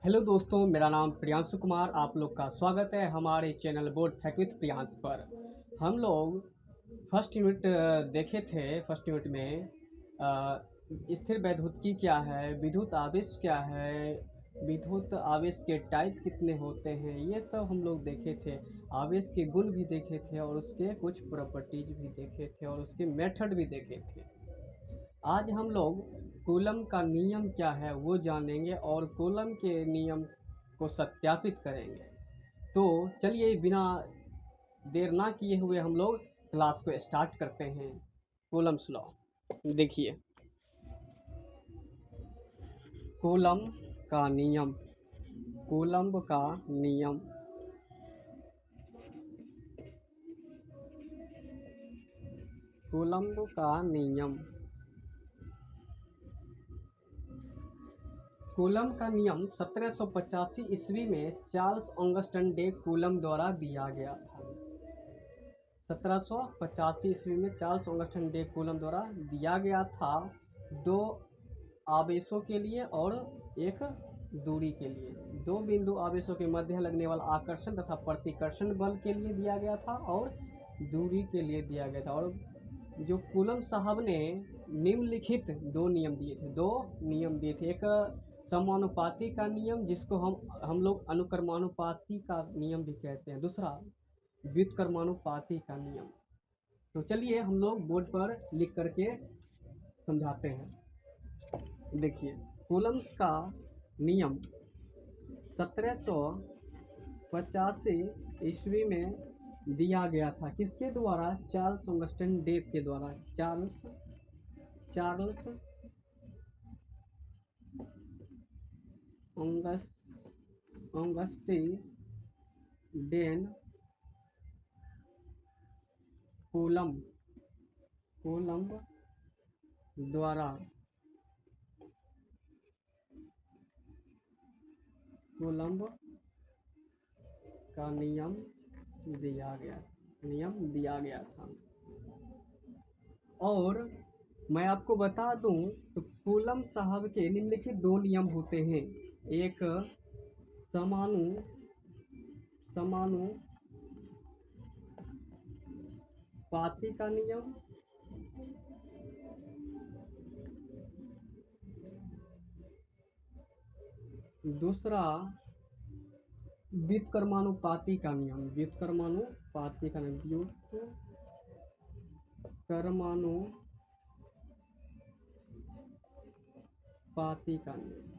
Hello दोस्तों, मेरा नाम प्रियांशु कुमार। आप लोग का स्वागत है हमारे channel board fact with Priyansh पर। हम लोग फर्स्ट यूनिट देखे थे। फर्स्ट यूनिट में स्थिर वैद्युतिकी क्या है, विद्युत आवेश क्या है, विद्युत आवेश के टाइप कितने होते हैं, ये सब हम लोग देखे थे। आवेश के गुण भी देखे थे और उसके कुछ प्रॉपर्टीज भी देखे थे और उसके मेथड भी देखे थे। आज हम लोग कूलम का नियम क्या है वो जानेंगे और कूलम के नियम को सत्यापित करेंगे। तो चलिए बिना देर ना किए हुए हम लोग क्लास को स्टार्ट करते हैं। कूलम्स लॉ देखिए, कूलम का नियम। कूलम का नियम, कूलम का नियम। कूलम का नियम 1785 ईस्वी में चार्ल्स ऑगस्टन डे कूलम द्वारा दिया गया था। 1785 ईस्वी में चार्ल्स ऑगस्टन डे कूलम द्वारा दिया गया था। दो आवेशों के लिए और एक दूरी के लिए, दो बिंदु आवेशों के मध्य लगने वाला आकर्षण तथा प्रतिकर्षण बल के लिए दिया गया था और दूरी के लिए दिया गया था। और जो कूलम साहब ने निम्नलिखित दो नियम दिए थे। एक समानुपाती का नियम, जिसको हम लोग अनुक्रमानुपाती का नियम भी कहते हैं। दूसरा व्युत्क्रमानुपाती का नियम। तो चलिए हम लोग बोर्ड पर लिख करके समझाते हैं। देखिए, कूलम्स का नियम 1785 ईस्वी में दिया गया था। किसके द्वारा? चार्ल्स ऑगस्टन डे के द्वारा। चार्ल्स ऑगस्टिन कूलम द्वारा कूलम का नियम दिया गया था। और मैं आपको बता दूं तो कूलम साहब के निम्नलिखित दो नियम होते हैं। एक समानुपाती का नियम, दूसरा व्युत्क्रमानुपाती का नियम। व्युत्क्रमानुपाती का नियम।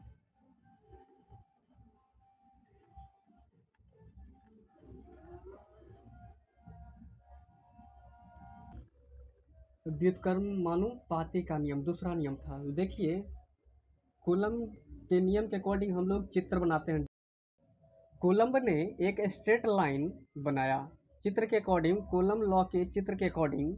व्युत्क्रमानुपाती का नियम दूसरा नियम था। देखिए, कूलम के नियम के अकॉर्डिंग हम लोग चित्र बनाते हैं। कूलम ने एक स्ट्रेट लाइन बनाया। चित्र के अकॉर्डिंग, कूलम लॉ के चित्र के अकॉर्डिंग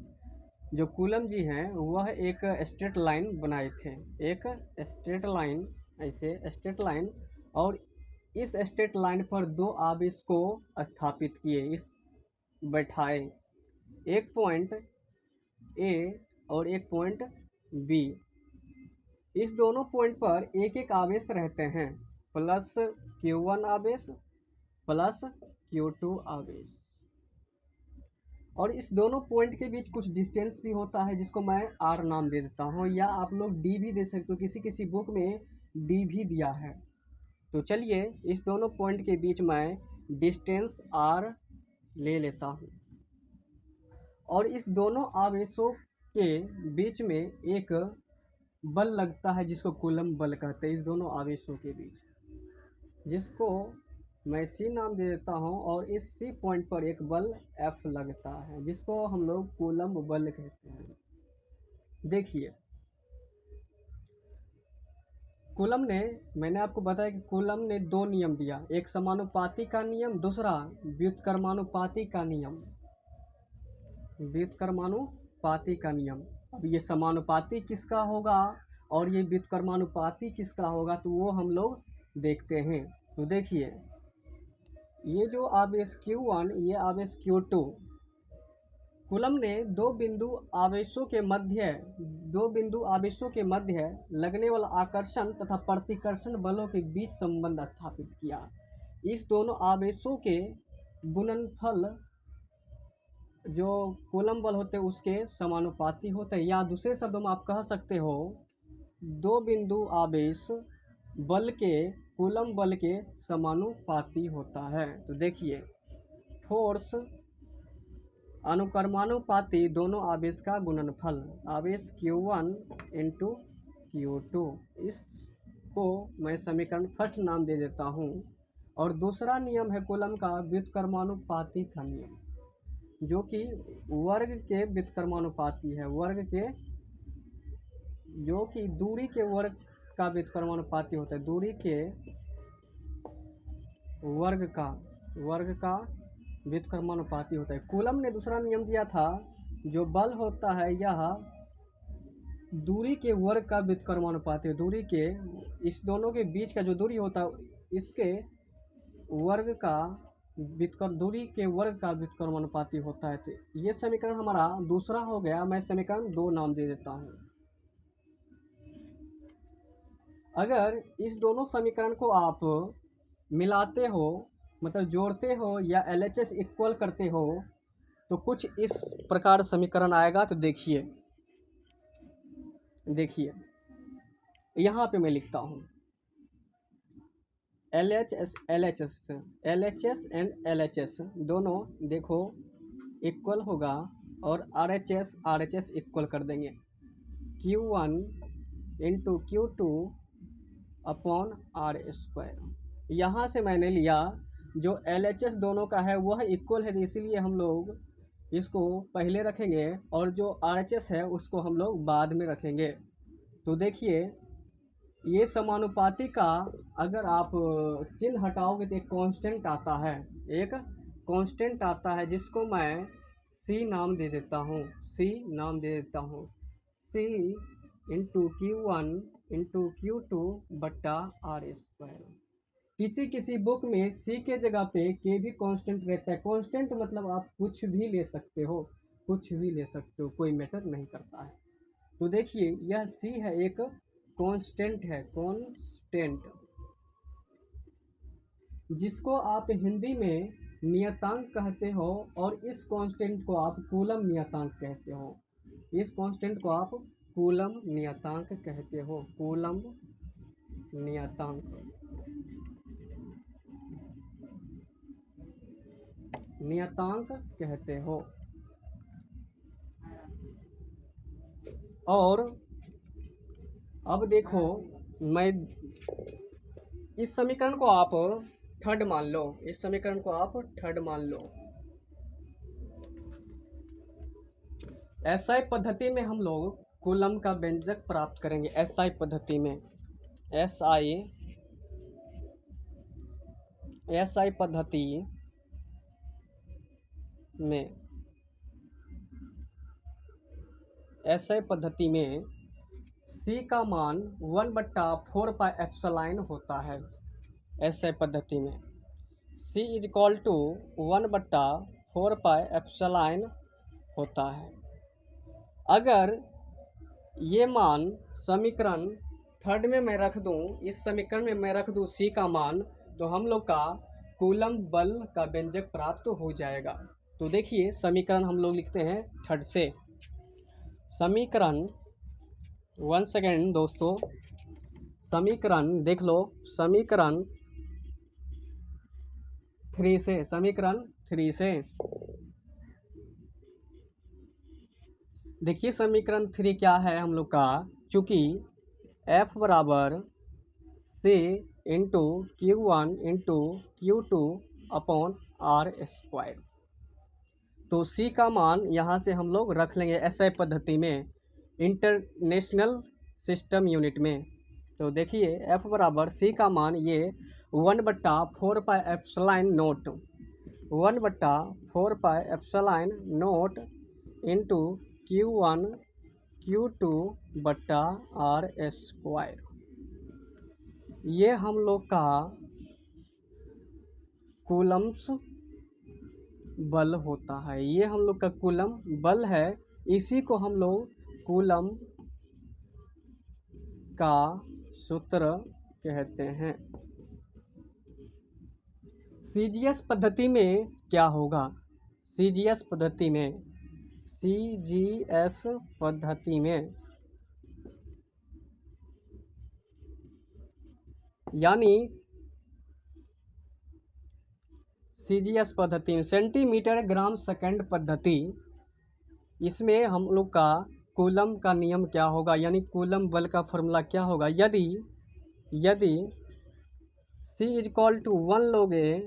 जो कूलम जी हैं वह एक स्ट्रेट लाइन बनाए थे। एक स्ट्रेट लाइन, ऐसे स्ट्रेट लाइन, और इस स्ट्रेट लाइन पर दो आवेश को स्थापित किए, इस बैठाए। एक पॉइंट ए और एक पॉइंट बी। इस दोनों पॉइंट पर एक एक आवेश रहते हैं, प्लस Q1 आवेश प्लस Q2 आवेश। और इस दोनों पॉइंट के बीच कुछ डिस्टेंस भी होता है, जिसको मैं R नाम दे देता हूँ, या आप लोग D भी दे सकते हो। किसी बुक में D भी दिया है। तो चलिए इस दोनों पॉइंट के बीच मैं डिस्टेंस R ले लेता हूँ। और इस दोनों आवेशों के बीच में एक बल लगता है, जिसको कूलम बल कहते हैं। इस दोनों आवेशों के बीच, जिसको मैं C नाम दे देता हूँ, और इस C पॉइंट पर एक बल F लगता है, जिसको हम लोग कूलम बल कहते हैं। देखिए, मैंने आपको बताया कि कूलम ने दो नियम दिया। एक समानुपाती का नियम, दूसरा व्युत्क्रमानुपाती का नियम। अब ये समानुपाती किसका होगा और ये व्युत्क्रमानुपाती किसका होगा, तो वो हम लोग देखते हैं। तो देखिए, ये जो आवेश Q1, ये आवेश Q2, कूलम ने दो बिंदु आवेशों के मध्य लगने वाला आकर्षण तथा प्रतिकर्षण बलों के बीच संबंध स्थापित किया। इस दोनों आवेशों के गुणनफल जो कूलम बल होते हैं उसके समानुपाती होते हैं, या दूसरे शब्दों में आप कह सकते हो दो बिंदु आवेश बल के कूलम बल के समानुपाती होता है। तो देखिए फोर्स अनुक्रमानुपाती दोनों आवेश का गुणनफल, आवेश Q1 इंटू Q2, इसको मैं समीकरण फर्स्ट नाम दे देता हूँ। और दूसरा नियम है कूलम का व्युत्क्रमानुपाती का नियम, जो कि वर्ग के व्युत्क्रमानुपाती है, वर्ग के जो कि दूरी के वर्ग का व्युत्क्रमानुपाती होता है, दूरी के वर्ग का व्युत्क्रमानुपाती होता है। कूलम ने दूसरा नियम दिया था जो बल होता है यह दूरी के वर्ग का व्युत्क्रमानुपाती है, दूरी के इस दोनों के बीच का जो दूरी होता है इसके वर्ग का दूरी के वर्ग का व्युत्क्रमानुपाती होता है। तो ये समीकरण हमारा दूसरा हो गया। मैं समीकरण 2 नाम दे देता हूँ। अगर इस दोनों समीकरण को आप मिलाते हो, मतलब जोड़ते हो या LHS इक्वल करते हो तो कुछ इस प्रकार समीकरण आएगा। तो देखिए यहाँ पे मैं लिखता हूँ LHS एंड LHS दोनों देखो इक्वल होगा और RHS इक्वल कर देंगे Q1 into Q2 upon R²। यहाँ से मैंने लिया जो LHS दोनों का है वह इक्वल है, इसीलिए हम लोग इसको पहले रखेंगे और जो RHS है उसको हम लोग बाद में रखेंगे। तो देखिए ये समानुपाती का अगर आप चिन्ह हटाओगे तो एक कांस्टेंट आता है, जिसको मैं C नाम दे देता हूँ, C into Q1 into Q2 बट्टा R²। किसी बुक में C के जगह पे K भी कांस्टेंट रहता है। कांस्टेंट मतलब आप कुछ भी ले सकते हो, कोई मैटर नहीं करता है। तो देखिए यह C है, एक कांस्टेंट है, जिसको आप हिंदी में नियतांक कहते हो और इस कांस्टेंट को आप कूलम नियतांक कहते हो। कूलम नियतांक कहते हो। और अब देखो मैं इस समीकरण को आप थर्ड मान लो, SI पद्धति में हम लोग कूलम का व्यंजक प्राप्त करेंगे। SI पद्धति में C का मान 1/4πε होता है। SI पद्धति में C = 1/4πε होता है। अगर ये मान समीकरण थर्ड में मैं रख दूं, इस समीकरण में मैं रख दूं C का मान, तो हम लोग का कूलम बल का व्यंजक प्राप्त हो जाएगा। तो देखिए समीकरण हम लोग लिखते हैं थर्ड से। समीकरण 1 सेकेंड दोस्तों, समीकरण देख लो, समीकरण 3 से देखिए समीकरण 3 क्या है हम लोग का, चूँकि F बराबर C into Q1 into Q2 upon R²। तो C का मान यहाँ से हम लोग रख लेंगे SI पद्धति में, इंटरनेशनल सिस्टम यूनिट में। तो देखिए F बराबर C का मान ये 1/4πε0 इंटू Q1 Q2 बट्टा R²। ये हम लोग का कूलम्स बल होता है। ये हम लोग का कूलम बल है, इसी को हम लोग कूलम का सूत्र कहते हैं। सीजीएस पद्धति में क्या होगा? सीजीएस पद्धति में, सीजीएस पद्धति में यानी सीजीएस पद्धति में सेंटीमीटर ग्राम सेकंड पद्धति, इसमें हम लोग का कूलम का नियम क्या होगा, यानी कूलम बल का फॉर्मूला क्या होगा? यदि C इक्वल टू 1 लोगे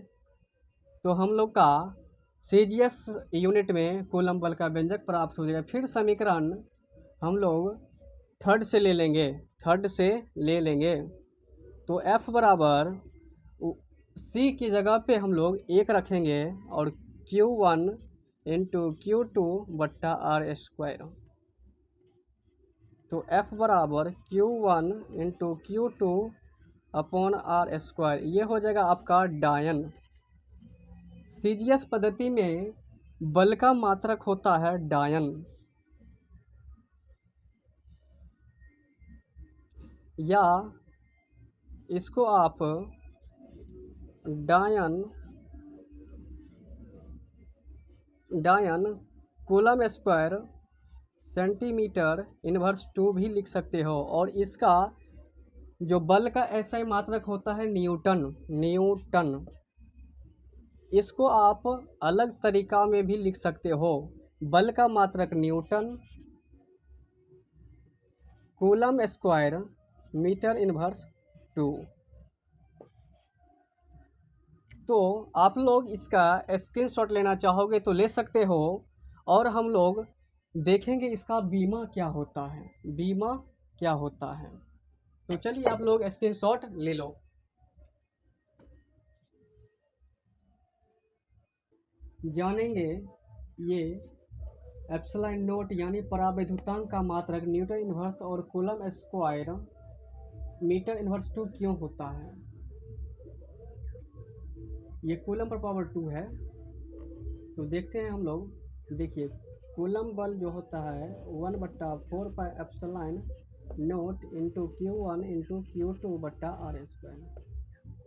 तो हम लोग का सीजीएस यूनिट में कूलम बल का व्यंजक प्राप्त हो जाएगा। फिर समीकरण हम लोग थर्ड से ले लेंगे तो F बराबर C की जगह पे हम लोग 1 रखेंगे और Q1 इंटू Q2 बट्टा आर स्क्वायर। तो F बराबर Q1 into Q2 upon are square, ये हो जाएगा आपका डायन। सीजीएस पद्धति में बल का मात्रक होता है डायन, या इसको आप डायन कूलम स्क्वायर सेंटीमीटर इनवर्स 2 भी लिख सकते हो। और इसका जो बल का एसआई मात्रक होता है न्यूटन। इसको आप अलग तरीका में भी लिख सकते हो, बल का मात्रक newton, coulomb square metre inverse 2। तो आप लोग इसका स्क्रीनशॉट लेना चाहोगे तो ले सकते हो, और हम लोग देखेंगे इसका बीमा क्या होता है। तो चलिए आप लोग स्क्रीनशॉट ले लो। जानेंगे ये एप्सिलॉन नोट यानी परावैद्युतांक का मात्रक न्यूटन इनवर्स और कूलम स्क्वायर मीटर इनवर्स 2 क्यों होता है। ये कूलम पर पावर 2 है। तो देखते हैं हम लोग। देखिए कूलम बल जो होता है 1/4 pi epsilon note into Q1 into Q2 बट्टा आर स्क्वायर।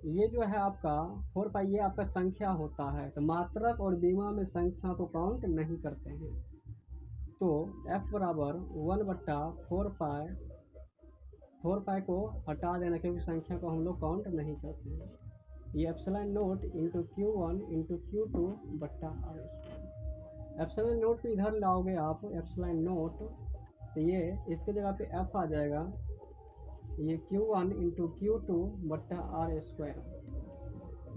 ये जो है आपका 4 पाई, ये आपका संख्या होता है। तो मात्रक और बीमा में संख्या को काउंट नहीं करते हैं। तो F बराबर 1/4 पाई, 4 पाई को हटा देना क्योंकि संख्या को हम लोग काउंट नहीं करते हैं। ये epsilon note into Q1 into Q2 बट्टा आर स्क्वायर। एप्सिलॉन नोट को इधर लाओगे आप, एप्सिलॉन नोट, तो ये इसके जगह पे F आ जाएगा, ये Q1 इंटू Q2 बट्टा आर स्क्वायर।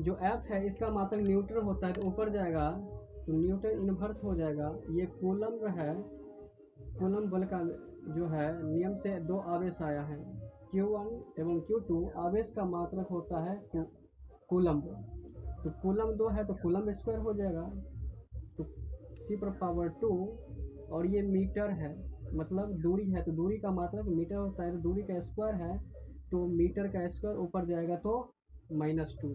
जो F है इसका मात्रक न्यूटन होता है, तो ऊपर जाएगा तो न्यूटन इनवर्स हो जाएगा। ये कूलम जो है, कूलम बल का जो है नियम से 2 आवेश आया है, Q1 एवं Q2। आवेश का मात्रक होता है कूलम, तो कूलम 2 है तो कूलम स्क्वायर हो जाएगा, तो C पर पावर 2। और ये मीटर है, मतलब दूरी है, तो दूरी का मात्रक मीटर होता है, तो दूरी का स्क्वायर है तो मीटर का स्क्वायर ऊपर जाएगा तो -2,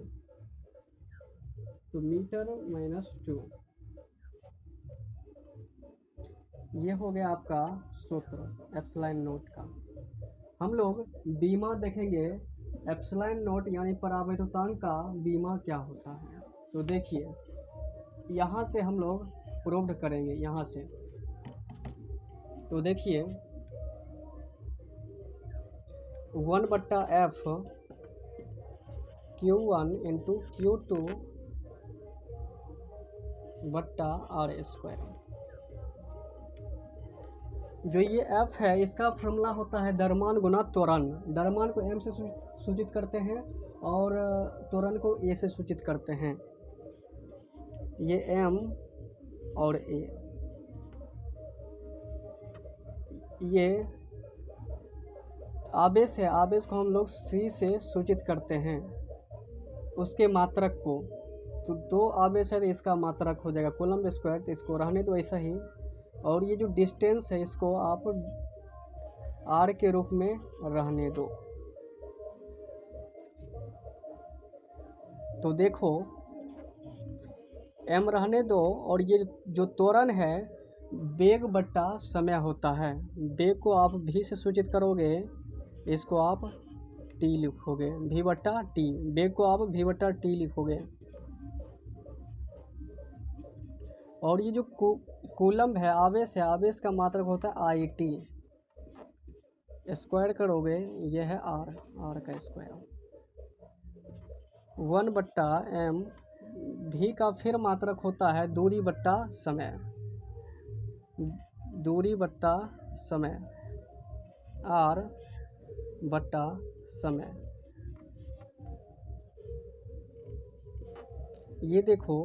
तो मीटर -2। ये हो गया आपका सूत्र एप्सिलॉन नोट का। हम लोग बीमा देखेंगे, एप्सिलॉन नोट यानी परावैद्युतांक का बीमा क्या होता है। तो देखिए यहाँ से हम लोग प्रूव्ड करेंगे, यहाँ से। तो देखिए 1/F Q1 इंटू Q2 बट्टा आर स्क्वायर। जो ये F है इसका फॉर्मूला होता है द्रव्यमान गुना त्वरण। द्रव्यमान को M से सूचित करते हैं और त्वरण को A से सूचित करते हैं। ये M और A, ये आवेश है, आवेश को हम लोग C से सूचित करते हैं, उसके मात्रक को। तो 2 आवेश है तो इसका मात्रक हो जाएगा कूलम स्क्वायर, तो इसको रहने दो ऐसा ही। और ये जो डिस्टेंस है इसको आप R के रूप में रहने दो। तो देखो एम रहने दो। और ये जो त्वरण है वेग बट्टा समय होता है। वेग को आप भी से सूचित करोगे, इसको आप टी लिखोगे, भी बट्टा टी। वेग को आप भी बट्टा टी लिखोगे। और ये जो कूलम्ब है, आवेश है, आवेश का मात्रक होता है आई टी। स्क्वायर करोगे, ये है आर का स्क्वायर। 1/m। भी का फिर मात्रक होता है दूरी बट्टा समय, दूरी बट्टा समय, आर बट्टा समय। ये देखो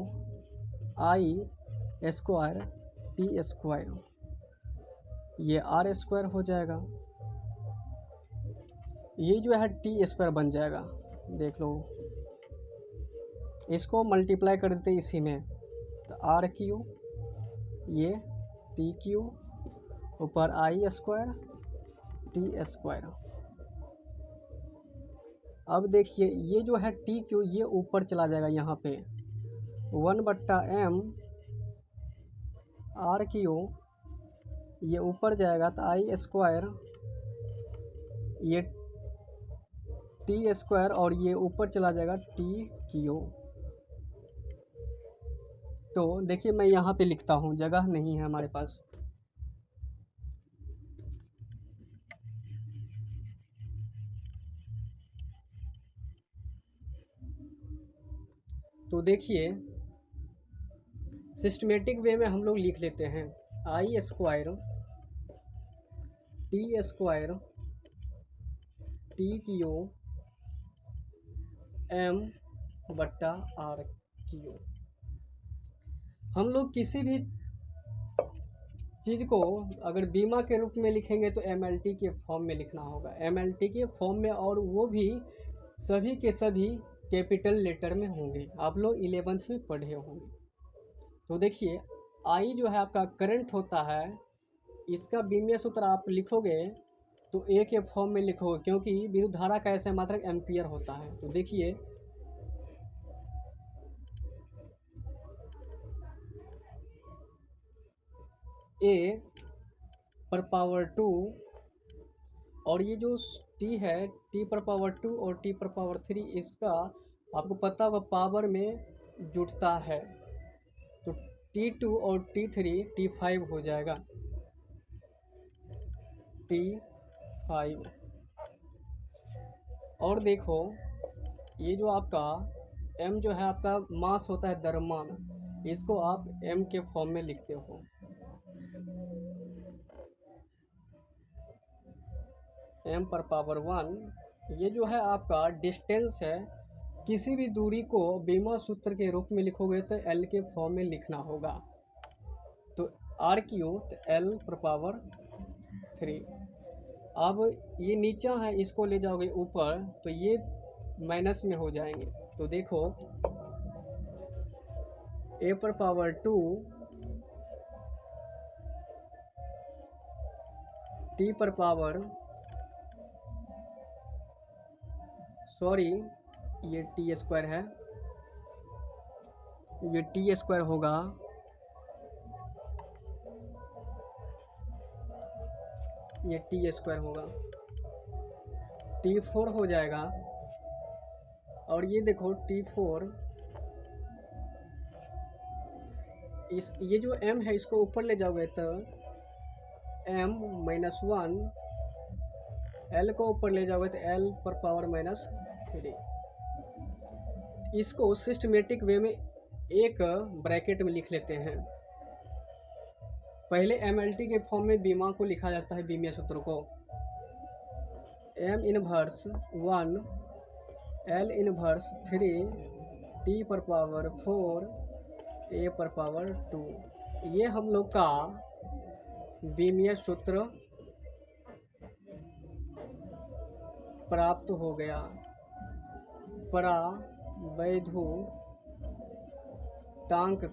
आई स्क्वायर टी स्क्वायर, ये आर स्क्वायर हो जाएगा। ये जो है टी स्क्वायर बन जाएगा, देख लो। इसको मल्टीप्लाई कर देते इसी में, तो आर क्यू, ये टी क्यू, ऊपर आई स्क्वायर टी स्क्वायर। अब देखिए ये जो है टी क्यू ये ऊपर चला जाएगा यहाँ पे, 1/m आर क्यू, ये ऊपर जाएगा तो आई स्क्वायर, ये टी स्क्वायर, और ये ऊपर चला जाएगा टी क्यू। तो देखिए मैं यहाँ पे लिखता हूँ, जगह नहीं है हमारे पास। तो देखिए सिस्टमेटिक वे में हम लोग लिख लेते हैं, आई स्क्वायर टी क्यू एम बट्टा आर क्यू। हम लोग किसी भी चीज़ को अगर बीमा के रूप में लिखेंगे तो MLT के फॉर्म में लिखना होगा, MLT के फॉर्म में, और वो भी सभी के सभी कैपिटल लेटर में होंगे। आप लोग 11th में पढ़े होंगे। तो देखिए आई जो है आपका करंट होता है, इसका बीमीय सूत्र आप लिखोगे तो ए के फॉर्म में लिखोगे, क्योंकि विद्युत धारा का ऐसा मात्रक एम्पियर होता है। तो देखिए ए पर पावर 2, और ये जो टी है टी पर पावर 2 और टी पर पावर 3, इसका आपको पता होगा पावर में जुड़ता है, तो T2 और T3 T5 हो जाएगा, T5। और देखो ये जो आपका M जो है आपका मास होता है द्रव्यमान, इसको आप M के फॉर्म में लिखते हो, M पर पावर 1। ये जो है आपका डिस्टेंस है, किसी भी दूरी को बीमा सूत्र के रूप में लिखोगे तो L के फॉर्म में लिखना होगा, तो R क्यू तो L पर पावर 3। अब ये नीचा है, इसको ले जाओगे ऊपर तो ये माइनस में हो जाएंगे। तो देखो A पर पावर 2 T पर पावर, सॉरी ये टी स्क्वायर है, ये टी स्क्वायर होगा, ये टी स्क्वायर होगा, T4 हो जाएगा। और ये देखो T4, इस ये जो M है इसको ऊपर ले जाओगे तो M-1, L को ऊपर ले जाओगे तो L पर पावर -3। इसको सिस्टमेटिक वे में एक ब्रैकेट में लिख लेते हैं। पहले MLT के फॉर्म में बीमा को लिखा जाता है, बीमीय सूत्र को M inverse 1 L inverse 3 T पर पावर 4 A पर पावर 2। ये हम लोग का बीमीय सूत्र प्राप्त हो गया। परावैद्युतांक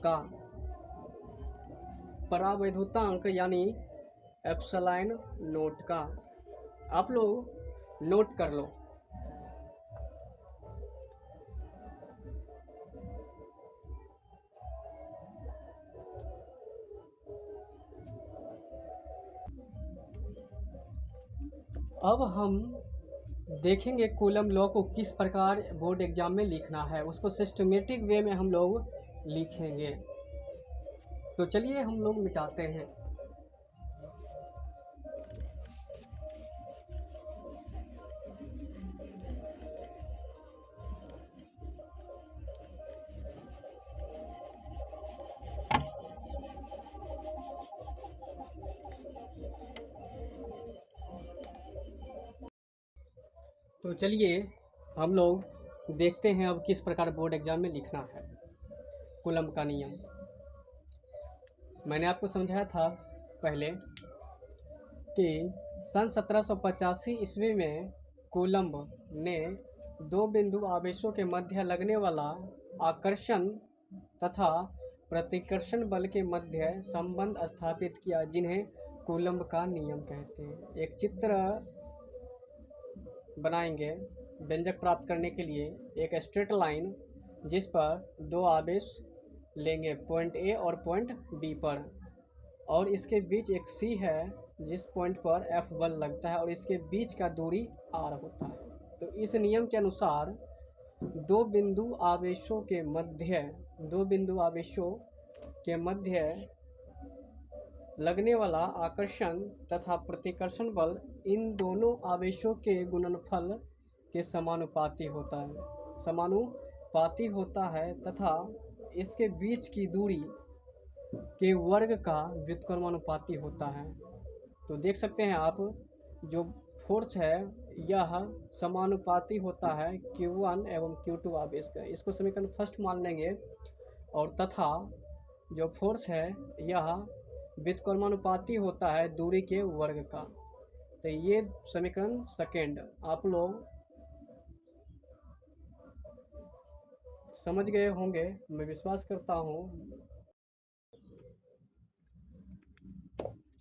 का, परावैद्युतांक यानी एप्सिलॉन नोट का, आप लोग नोट कर लो। अब हम देखेंगे कूलम लॉ को किस प्रकार बोर्ड एग्जाम में लिखना है, उसको सिस्टमेटिक वे में हम लोग लिखेंगे। तो चलिए हम लोग मिटाते हैं। तो चलिए हम लोग देखते हैं अब किस प्रकार बोर्ड एग्जाम में लिखना है कूलम का नियम। मैंने आपको समझाया था पहले कि सन 1785 ईस्वी में कूलम्ब ने दो बिंदु आवेशों के मध्य लगने वाला आकर्षण तथा प्रतिकर्षण बल के मध्य संबंध स्थापित किया, जिन्हें कूलम्ब का नियम कहते हैं। एक चित्र बनाएंगे व्यंजक प्राप्त करने के लिए, एक स्ट्रेट लाइन जिस पर दो आवेश लेंगे पॉइंट ए और पॉइंट बी पर, और इसके बीच एक सी है जिस पॉइंट पर एफ बल लगता है और इसके बीच का दूरी आर होता है। तो इस नियम के अनुसार दो बिंदु आवेशों के मध्य लगने वाला आकर्षण तथा प्रतिकर्षण बल इन दोनों आवेशों के गुणनफल के समानुपाती होता है तथा इसके बीच की दूरी के वर्ग का व्युत्क्रमानुपाती होता है। तो देख सकते हैं आप, जो फोर्स है यह समानुपाती होता है Q1 एवं Q2 आवेश का। इसको समीकरण फर्स्ट मान लेंगे, और तथा जो फोर्स है यह व्युत्क्रमानुपाती होता है दूरी के वर्ग का। तो ये समीकरण सेकेंड आप लोग समझ गए होंगे, मैं विश्वास करता हूँ।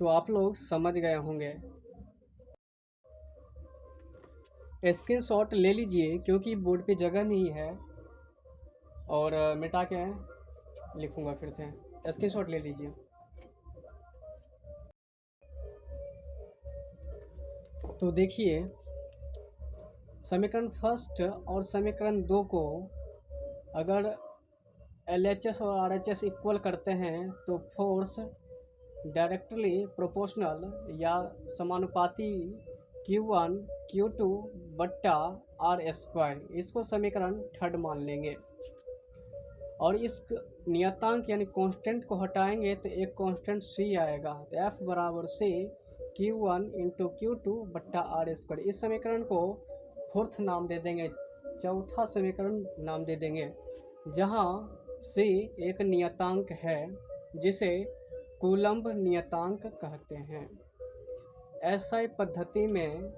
तो आप लोग समझ गए होंगे। स्क्रीनशॉट ले लीजिए क्योंकि बोर्ड पे जगह नहीं है, और मिटा के लिखूंगा फिर से। स्क्रीनशॉट ले लीजिए। तो देखिए, समीकरण फर्स्ट और समीकरण दो को अगर LHS और RHS इक्वल करते हैं तो फोर्स डायरेक्टली प्रोपोर्शनल या समानुपाती Q1 Q2 बट्टा R², इसको समीकरण थर्ड मान लेंगे। और इस नियतांक यानी कांस्टेंट को हटाएंगे तो एक कांस्टेंट C आएगा। तो F बराबर C Q1 इंटू Q2 बट्टा R²। इस समीकरण को फोर्थ नाम दे देंगे, चौथा समीकरण नाम दे देंगे, जहाँ C एक नियतांक है जिसे कूलम्ब नियतांक कहते हैं। SI पद्धति में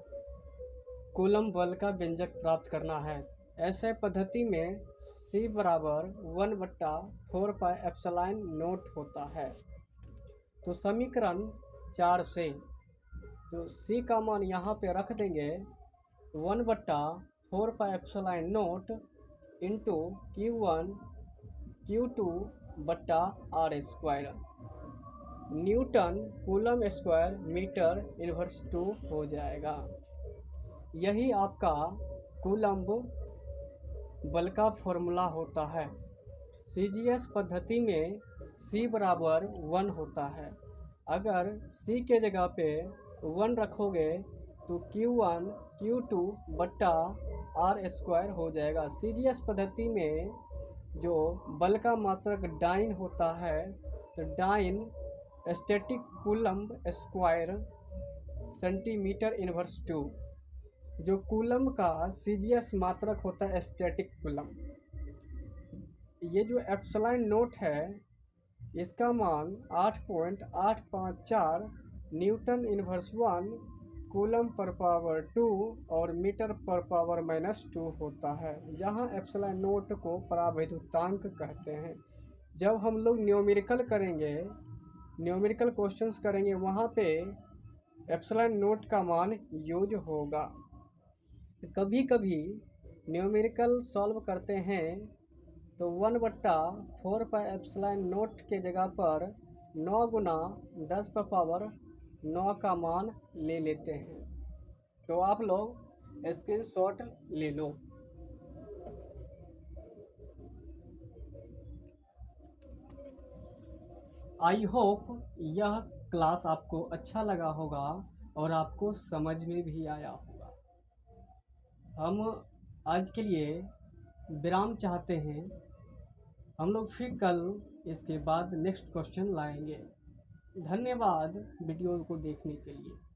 कूलम्ब बल का व्यंजक प्राप्त करना है। SI पद्धति में C बराबर 1/4πε0 होता है। तो समीकरण 4 से तो C का मान यहाँ पे रख देंगे 1/4πε0 इंटू Q1 Q2 बट्टा R², newton coulomb square metre inverse 2 हो जाएगा। यही आपका कूलम्ब बल का फॉर्मूला होता है। CGS पद्धति में C बराबर 1 होता है। अगर C के जगह पे 1 रखोगे तो Q1 Q2 बट्टा R² हो जाएगा। CGS पद्धति में जो बल का मात्रक डाइन होता है, तो dyne static coulomb square centimetre inverse 2। जो कूलम्ब का CGS मात्रक होता है स्टैटिक कूलम्ब। ये जो एप्सिलॉन नोट है इसका मान 8.854 न्यूटन इनवर्स 1 कूलम्ब पर पावर 2 और मीटर पर पावर -2 होता है, जहां एप्सिलॉन नोट को परावैद्युतांक कहते हैं। जब हम लोग न्यूमेरिकल क्वेश्चंस करेंगे वहाँ पे एप्सिलॉन नोट का मान यूज होगा। कभी कभी न्यूमेरिकल सॉल्व करते हैं तो 1/4πε0 के जगह पर 9 × 10⁻9 का मान ले लेते हैं। तो आप लोग स्क्रीनशॉट ले लो। आई होप यह क्लास आपको अच्छा लगा होगा और आपको समझ में भी आया होगा। हम आज के लिए विराम चाहते हैं। हम लोग फिर कल इसके बाद नेक्स्ट क्वेश्चन लाएंगे। धन्यवाद वीडियो को देखने के लिए।